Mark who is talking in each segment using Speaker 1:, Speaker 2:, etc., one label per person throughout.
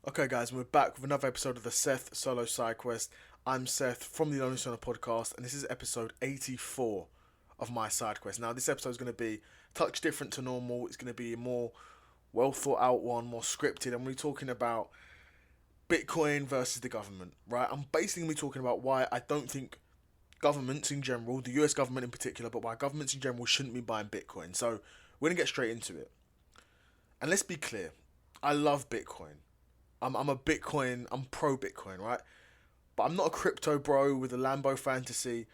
Speaker 1: Okay, guys, we're back with another episode of the Seth Solo Side Quest. I'm Seth from the Lonely Stoner podcast, and this is episode 84 of my side quest. Now, this episode is going to be a touch different to normal. It's going to be a more well thought out one, more scripted, and we're talking about Bitcoin versus the government, right? I'm basically going to be talking about why I don't think governments in general, the US government in particular, but why governments in general shouldn't be buying Bitcoin. So, we're going to get straight into it. And let's be clear, I love Bitcoin. I'm pro Bitcoin, right? But I'm not a crypto bro with a Lambo fantasy.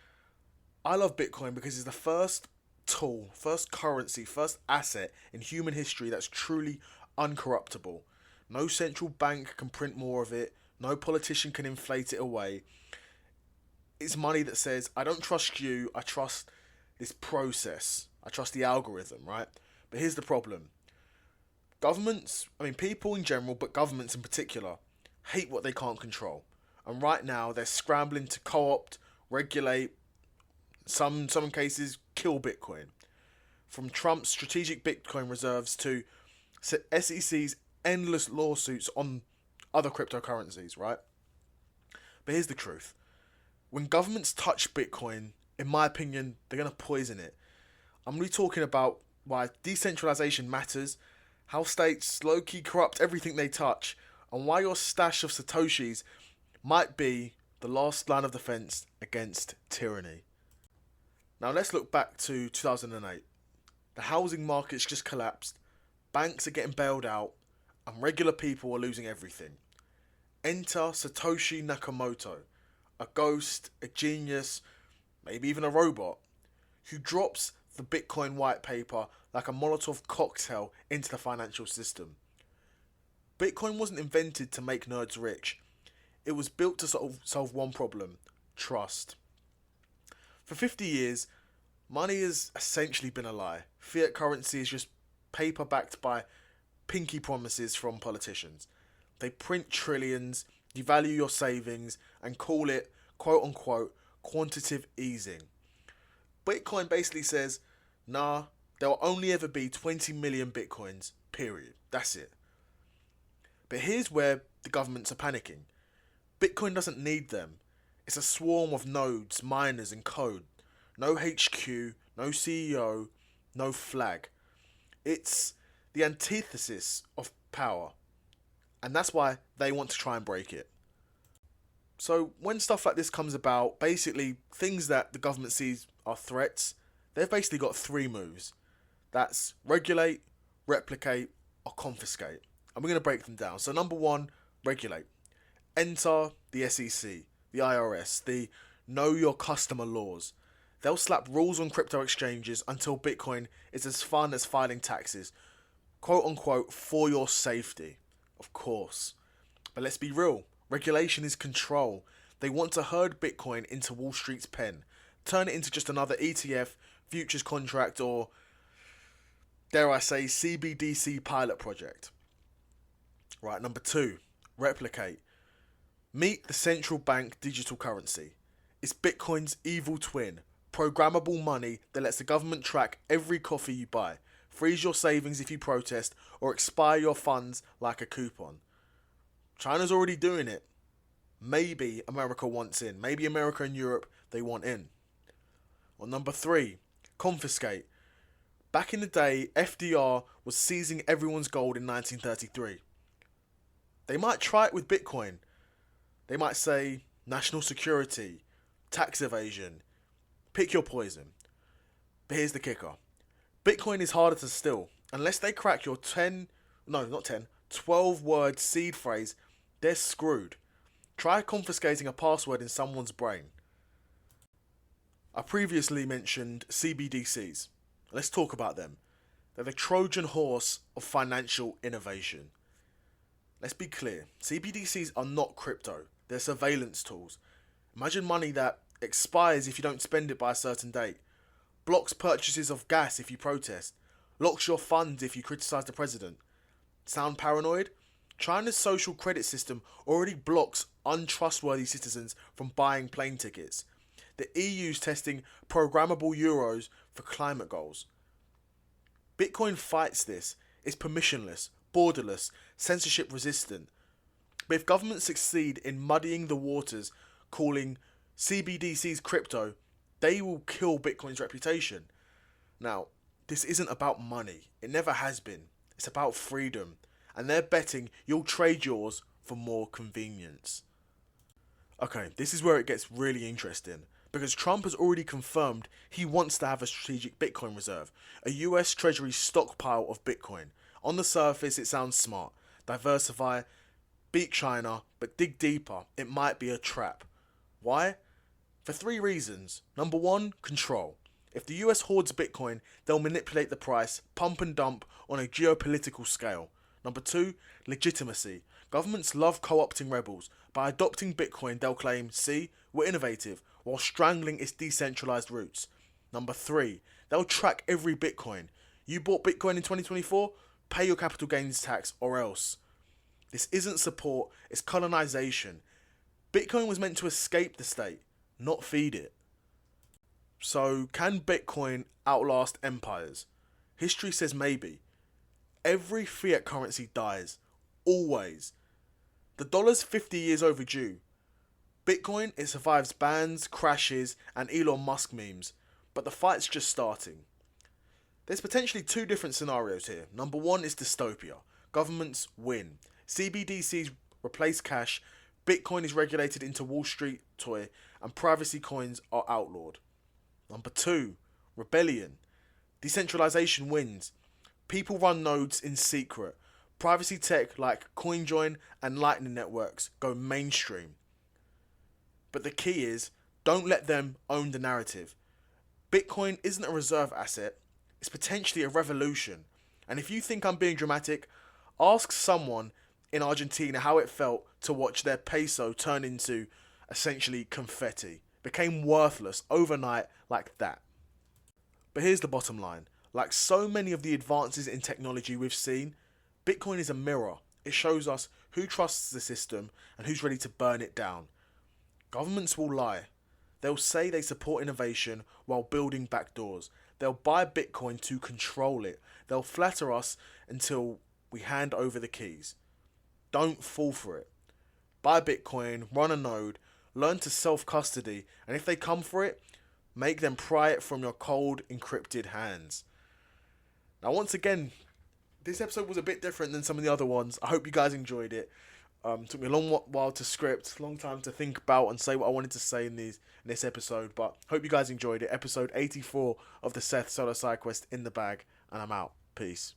Speaker 1: I love Bitcoin because it's the first tool, first currency, first asset in human history that's truly uncorruptible. No central bank can print more of it. No politician can inflate it away. It's money that says, I don't trust you, I trust this process. I trust the algorithm, right? But here's the problem. People in general, but governments in particular, hate what they can't control. And right now, they're scrambling to co-opt, regulate, some cases, kill Bitcoin. From Trump's strategic Bitcoin reserves to SEC's endless lawsuits on other cryptocurrencies, right? But here's the truth. When governments touch Bitcoin, in my opinion, they're going to poison it. I'm going to be talking about why decentralisation matters, how states low-key corrupt everything they touch, and why your stash of Satoshis might be the last line of defense against tyranny. Now let's look back to 2008. The housing market's just collapsed, banks are getting bailed out, and regular people are losing everything. Enter Satoshi Nakamoto, a ghost, a genius, maybe even a robot, who drops the Bitcoin white paper like a Molotov cocktail into the financial system. Bitcoin wasn't invented to make nerds rich. It was built to solve one problem: trust. For 50 years, money has essentially been a lie. Fiat currency is just paper backed by pinky promises from politicians. They print trillions, devalue your savings, and call it, quote unquote, quantitative easing. Bitcoin basically says, nah, there will only ever be 20 million Bitcoins, period. That's it. But here's where the governments are panicking. Bitcoin doesn't need them. It's a swarm of nodes, miners, and code. No HQ, no CEO, no flag. It's the antithesis of power. And that's why they want to try and break it. So when stuff like this comes about, basically things that the government sees are threats, they've basically got three moves. That's regulate, replicate, or confiscate. And we're going to break them down. So number one, regulate. Enter the SEC, the IRS, the know your customer laws. They'll slap rules on crypto exchanges until Bitcoin is as fun as filing taxes. Quote unquote, for your safety. Of course. But let's be real. Regulation is control. They want to herd Bitcoin into Wall Street's pen. Turn it into just another ETF, futures contract, or, dare I say, CBDC pilot project. Right, number two, replicate. Meet the central bank digital currency. It's Bitcoin's evil twin. Programmable money that lets the government track every coffee you buy, freeze your savings if you protest, or expire your funds like a coupon. China's already doing it. Maybe America wants in. Maybe America and Europe, they want in. Or number three, confiscate. Back in the day, FDR was seizing everyone's gold in 1933. They might try it with Bitcoin. They might say national security, tax evasion, pick your poison. But here's the kicker. Bitcoin is harder to steal. Unless they crack your 12 word seed phrase, they're screwed. Try confiscating a password in someone's brain. I previously mentioned CBDCs. Let's talk about them. They're the Trojan horse of financial innovation. Let's be clear. CBDCs are not crypto. They're surveillance tools. Imagine money that expires if you don't spend it by a certain date, blocks purchases of gas if you protest, locks your funds if you criticize the president. Sound paranoid? China's social credit system already blocks untrustworthy citizens from buying plane tickets. The EU's testing programmable euros for climate goals. Bitcoin fights this. It's permissionless, borderless, censorship resistant. But if governments succeed in muddying the waters, calling CBDCs crypto, they will kill Bitcoin's reputation. Now, this isn't about money. It never has been. It's about freedom. And they're betting you'll trade yours for more convenience. Okay, this is where it gets really interesting. Because Trump has already confirmed he wants to have a strategic Bitcoin reserve, a US Treasury stockpile of Bitcoin. On the surface, it sounds smart. Diversify, beat China, but dig deeper, it might be a trap. Why? For three reasons. Number one, control. If the US hoards Bitcoin, they'll manipulate the price, pump and dump on a geopolitical scale. Number two, legitimacy. Governments love co-opting rebels. By adopting Bitcoin, they'll claim, see, we're innovative, while strangling its decentralized roots. Number three, they'll track every Bitcoin. You bought Bitcoin in 2024? Pay your capital gains tax or else. This isn't support, it's colonization. Bitcoin was meant to escape the state, not feed it. So, can Bitcoin outlast empires? History says maybe. Every fiat currency dies. Always. The dollar's 50 years overdue. Bitcoin, it survives bans, crashes, and Elon Musk memes. But the fight's just starting. There's potentially two different scenarios here. Number one is dystopia. Governments win. CBDCs replace cash. Bitcoin is regulated into Wall Street toy. And privacy coins are outlawed. Number two, rebellion. Decentralization wins. People run nodes in secret. Privacy tech like CoinJoin and Lightning networks go mainstream. But the key is, don't let them own the narrative. Bitcoin isn't a reserve asset, it's potentially a revolution. And if you think I'm being dramatic, ask someone in Argentina how it felt to watch their peso turn into essentially confetti. Became worthless overnight like that. But here's the bottom line. Like so many of the advances in technology we've seen, Bitcoin is a mirror. It shows us who trusts the system and who's ready to burn it down. Governments will lie. They'll say they support innovation while building backdoors. They'll buy Bitcoin to control it. They'll flatter us until we hand over the keys. Don't fall for it. Buy Bitcoin, run a node, learn to self-custody, and if they come for it, make them pry it from your cold, encrypted hands. Now, once again, this episode was a bit different than some of the other ones. I hope you guys enjoyed it. Took me a long while to script, long time to think about and say what I wanted to say in this episode. But hope you guys enjoyed it. Episode 84 of the Seth Solo Side Quest in the bag, and I'm out. Peace.